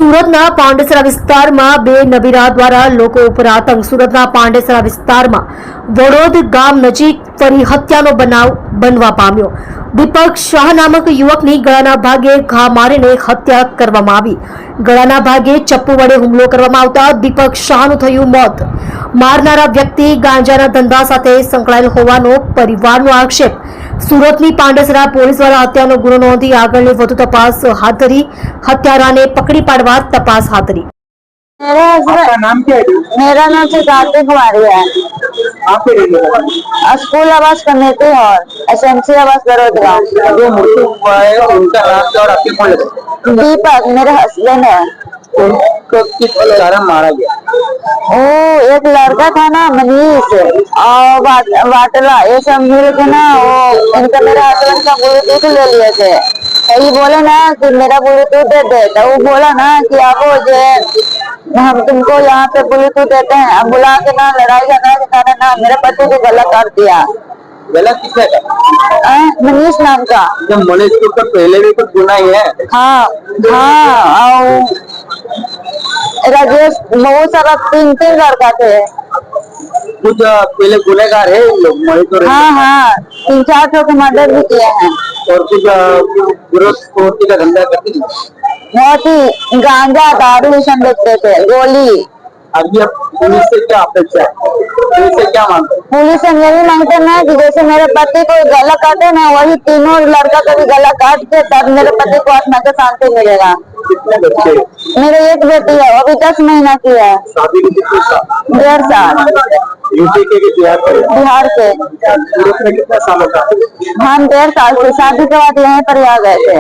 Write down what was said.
સુરતના પાંડેસરા વિસ્તારમાં બે નબીરા દ્વારા લોકો ઉપર આતંક. સુરતના પાંડેસરા વિસ્તારમાં વડોદ ગામ નજીક ફરી હત્યાનો બનાવ બનવા પામ્યો. દીપક શાહ નામક યુવકની ગળાના ભાગે ઘા મારીને હત્યા કરવામાં આવી. ગળાના ભાગે ચપ્પુ વડે હુમલો કરવામાં આવતા દીપક શાહનું થયું મોત. મારનારા વ્યક્તિ ગાંજાના ધંધા સાથે સંકળાયેલ હોવાનો પરિવારનો આક્ષેપ. સુરતની પાંડેસરા પોલીસ દ્વારા હત્યાનો ગુનો નોંધી આગળની વધુ તપાસ હાથ ધરી હત્યારાને पकड़ी पाड़वा तपास हाथ धरी। आपका नाम क्या है? मेरा नाम से कार्तिक कुमारी है। आप पे रहने वाला? स्कूल आवास कमेटी और एसएमसी आवास बड़ौदा। जो मृत्यु हुआ है उनका नाम क्या और आपके कौन लगता है? दीपक मेरा हस्बैंड है। उनको किस कारण मारा गया? वो एक लड़का था ना मनीष और वाटला, ये सब मिल के ना वो इनका मेरा हस्बैंड का ब्लूटूथ ले लिए थे। ये बोले ना कि मेरा ब्लूटूथ दे दे, तो वो बोला ना कि आप हम तुमको यहाँ पे ब्लूटूथ देते हैं। अब बुला के ना लड़ाई झगड़ा के कारण ना मेरे पति को गला काट दिया। गला किसने का? मनीष नाम का। जब मनीष के ऊपर पहले भी कुछ गुना ही है? हाँ हाँ, और राजेश बहुत सारा तीन लड़का थे। कुछ पहले गुनेगार है इन लोग मणिपुर तो हाँ हाँ, 3-4 को मर्डर भी किए हैं। और कुछ विरोध पूर्ति का धंधा करते थे। बहुत ही गांजा दारू ये सब बेचते थे, गोली। अभी अब पुलिस से क्या अपेक्षा है? पुलिस से क्या मांगते हैं? पुलिस से यही मांगते ना कि जैसे मेरे पति को गला काटे ना, वही तीनों लड़का को भी गला काट के तब मेरे पति को आत्मा को शांति मिलेगा। कितने बच्चे? मेरे एक बेटी है, वो भी 10 महीना की है। शादी की कितनी साल? 1.5 साल। यूपी के कि बिहार के? बिहार के। सूरत में कितना साल होता है? हम 1.5 साल से शादी के बाद यहीं पर आ गए थे।